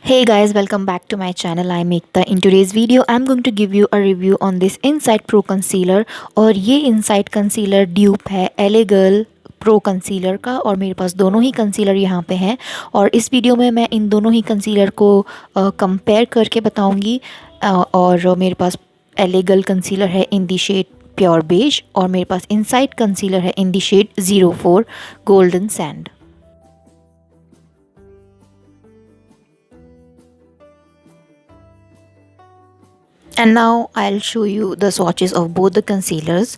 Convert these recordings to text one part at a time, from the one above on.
Hey guys, welcome back to my channel. I'm Ekta. In today's video, I'm going to give you a review on this Insight Pro Concealer और ये Insight Concealer dupe है LA Girl Pro Concealer का और मेरे पास दोनों ही concealer यहाँ पे हैं और इस वीडियो में मैं इन दोनों ही कंसीलर को कंपेयर करके बताऊँगी और मेरे पास LA Girl कंसीलर है in the shade pure beige और मेरे पास Insight कंसीलर है in the shade 04 golden sand. And now I'll show you the swatches of both the concealers.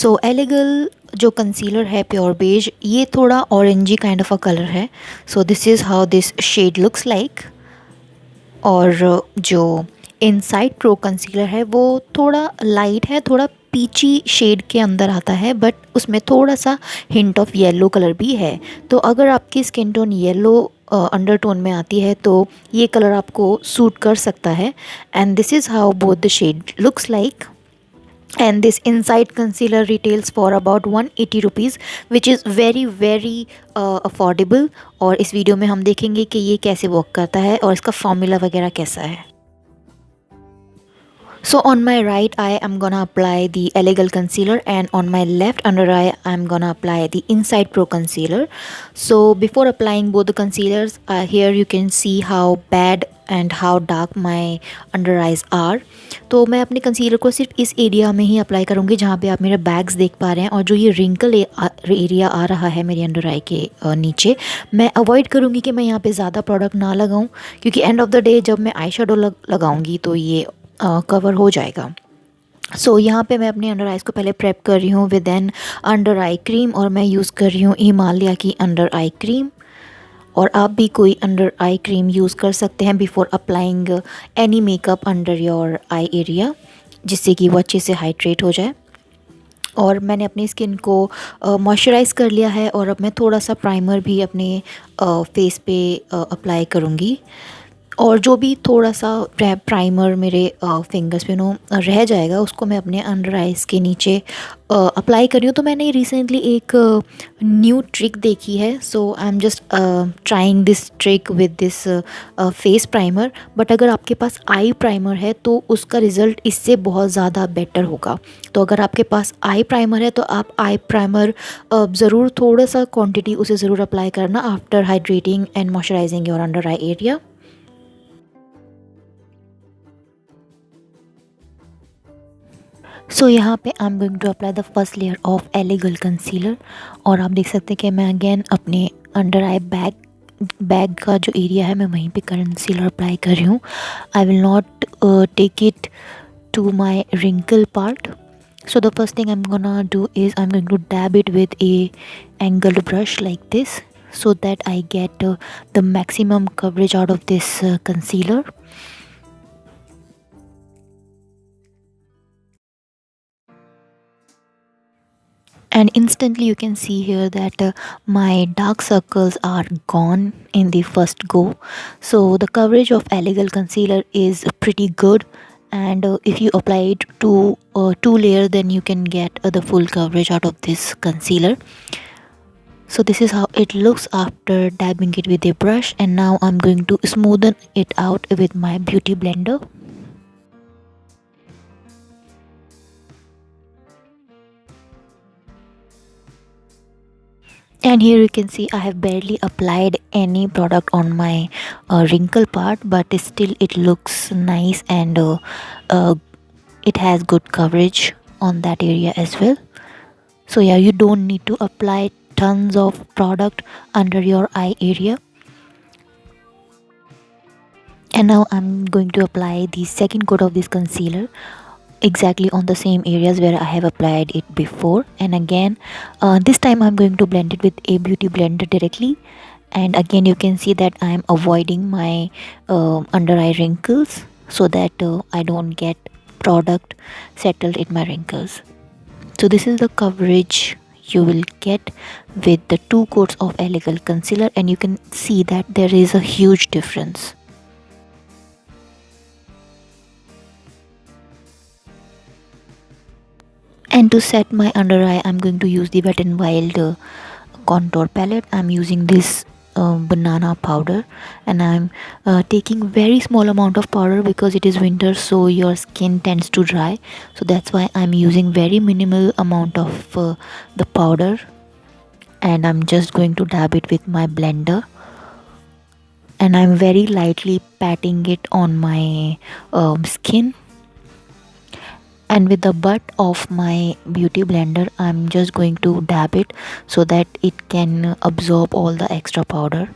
So Elegant जो concealer है pure beige ये थोड़ा orangey kind of a color है. So this is how this shade looks like. और जो Insight Pro concealer है वो थोड़ा light है, थोड़ा पीची शेड के अंदर आता है बट उसमें थोड़ा सा हिंट ऑफ येलो कलर भी है। तो अगर आपकी स्किन टोन येलो अंडरटोन में आती है तो ये कलर आपको सूट कर सकता है। And this is how both the shade looks like. And this Insight concealer retails for about 180 rupees which is very affordable. और इस वीडियो में हम देखेंगे कि ये कैसे वर्क करता है और इसका फॉर्मूला वगैरह कैसा है। So on my right eye I'm gonna apply the Elegant concealer and on my left under eye I'm gonna apply the Insight Pro concealer. So before applying both the concealers, here you can see how bad and how dark my under eyes are. तो मैं अपने concealer को सिर्फ इस area में ही apply करूँगी जहाँ पे आप मेरे बैग्स देख पा रहे हैं और जो ये रिंकल एरिया आ रहा है मेरी अंडर आई के नीचे मैं अवॉइड करूँगी कि मैं यहाँ पे ज़्यादा प्रोडक्ट ना लगाऊँ क्योंकि एंड ऑफ द डे जब मैं आई शेडो लगाऊँगी तो ये कवर हो जाएगा। सो यहाँ पे मैं अपने अंडर आइज़ को पहले प्रेप कर रही हूँ with an under eye cream और मैं यूज़ कर रही हूँ हिमालय की अंडर आई क्रीम। और आप भी कोई अंडर आई क्रीम यूज़ कर सकते हैं before applying any makeup under your eye area जिससे कि वो अच्छे से हाइड्रेट हो जाए। और मैंने अपनी स्किन को मॉइस्चराइज़ कर लिया है और अब मैं थोड़ा सा प्राइमर भी अपने फेस पे अप्लाई करूँगी। और जो भी थोड़ा सा प्राइमर मेरे फिंगर्स पे रह जाएगा उसको मैं अपने अंडर आइज़ के नीचे अप्लाई कर रही हूँ। तो मैंने रिसेंटली एक न्यू ट्रिक देखी है। So I am just trying this trick with this face primer. But अगर आपके पास आई प्राइमर है तो उसका रिज़ल्ट इससे बहुत ज़्यादा बेटर होगा। तो अगर आपके पास आई प्राइमर है तो आप आई प्राइमर ज़रूर थोड़ा सा क्वान्टिटी उसे ज़रूर अप्लाई करना after hydrating and moisturising your under eye area. So यहाँ पे I am going to apply the first layer of elegal concealer और आप देख सकते हैं कि मैं अगेन अपने अंडर आई बैग का जो एरिया है मैं वहीं पे कंसीलर अप्लाई कर रही हूँ। I will not take it to my wrinkle part. So the first thing I'm gonna do is I'm going to dab it with a angled brush like this so that I get the maximum coverage out of this concealer. And instantly you can see here that my dark circles are gone in the first go. So the coverage of Elegant concealer is pretty good, and if you apply it to two layers then you can get the full coverage out of this concealer. So this is how it looks after dabbing it with a brush, and now I'm going to smoothen it out with my beauty blender. And here you can see I have barely applied any product on my wrinkle part, but still it looks nice and it has good coverage on that area as well. So yeah, you don't need to apply tons of product under your eye area. And now I'm going to apply the second coat of this concealer exactly on the same areas where I have applied it before. And again this time I'm going to blend it with a beauty blender directly, and again you can see that I am avoiding my under eye wrinkles so that I don't get product settled in my wrinkles. So this is the coverage you will get with the two coats of Elegant concealer, and you can see that there is a huge difference. And to set my under eye I'm going to use the Wet n Wild contour palette. I'm using this banana powder, and I'm taking very small amount of powder because it is winter, so your skin tends to dry. So that's why I'm using very minimal amount of the powder, and I'm just going to dab it with my blender, and I'm very lightly patting it on my skin. And with the butt of my beauty blender, I'm just going to dab it so that it can absorb all the extra powder.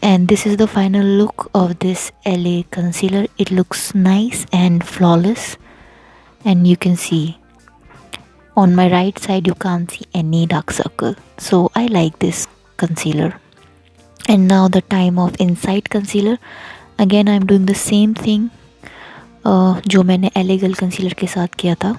And this is the final look of this LA concealer. It looks nice and flawless, and you can see on my right side you can't see any dark circle, so I like this concealer. And now the time of inside concealer. Again I'm doing the same thing जो मैंने एलेगल concealer के साथ किया था.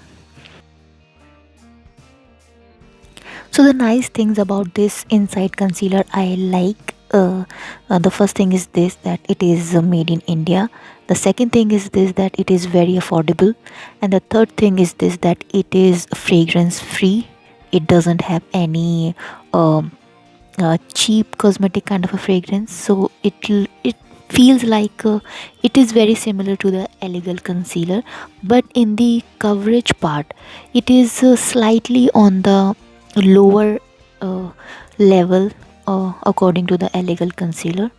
So the nice things about this inside concealer I like, the first thing is this, that it is made in India. The second thing is this, that it is very affordable. And the third thing is this, that it is fragrance free. It doesn't have any cheap cosmetic kind of a fragrance, so it feels like it is very similar to the illegal concealer, but in the coverage part it is slightly on the lower level according to the illegal concealer.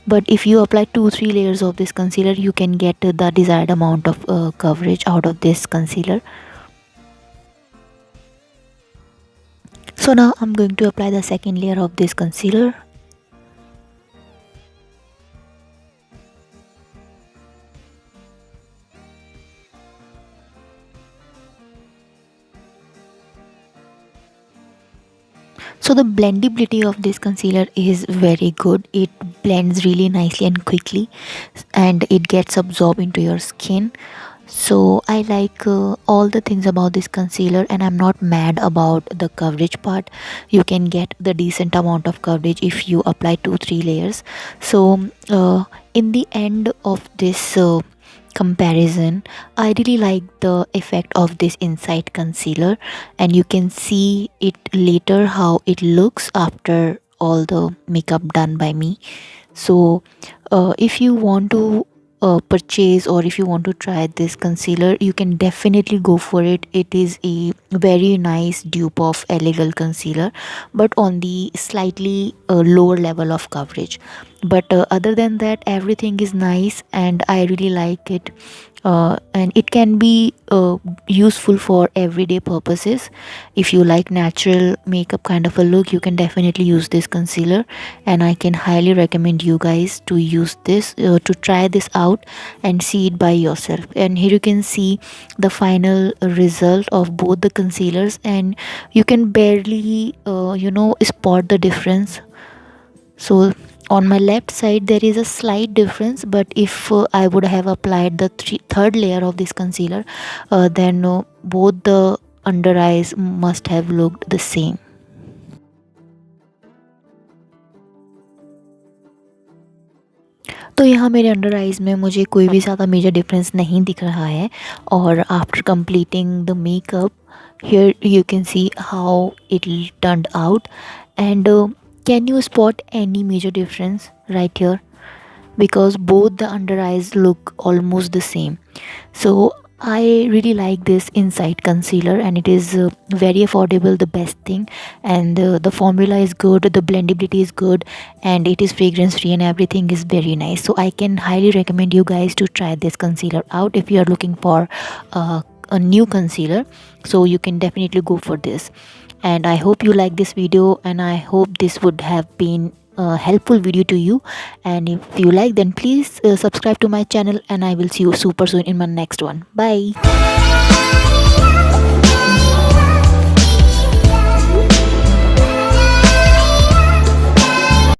But if you apply 2-3 layers of this concealer, you can get the desired amount of coverage out of this concealer. So now I'm going to apply the second layer of this concealer. So the blendability of this concealer is very good. It blends really nicely and quickly, and it gets absorbed into your skin. So I like all the things about this concealer, and I'm not mad about the coverage part. You can get the decent amount of coverage if you apply 2-3 layers. So in the end of this comparison, I really like the effect of this inside concealer, and you can see it later how it looks after all the makeup done by me. So if you want to purchase, or if you want to try this concealer, you can definitely go for it. It is a very nice dupe of illegal concealer, but on the slightly lower level of coverage. But other than that, everything is nice and I really like it. And it can be useful for everyday purposes. If you like natural makeup kind of a look, you can definitely use this concealer, and I can highly recommend you guys to use this, to try this out and see it by yourself. And here you can see the final result of both the concealers, and you can barely spot the difference. So on my left side there is a slight difference, but if I would have applied the third layer of this concealer, then both the under eyes must have looked the same. तो यहाँ मेरे under eyes में मुझे कोई भी ज़्यादा major difference नहीं दिख रहा है. और after completing the makeup, here you can see how it turned out. And can you spot any major difference right here? Because both the under eyes look almost the same. So I really like this inside concealer, and it is very affordable, the best thing. And the formula is good, the blendability is good, and it is fragrance free, and everything is very nice. So I can highly recommend you guys to try this concealer out if you are looking for a new concealer. So you can definitely go for this. And I hope you like this video, and I hope this would have been a helpful video to you. And if you like, then please subscribe to my channel, and I will see you super soon in my next one. Bye.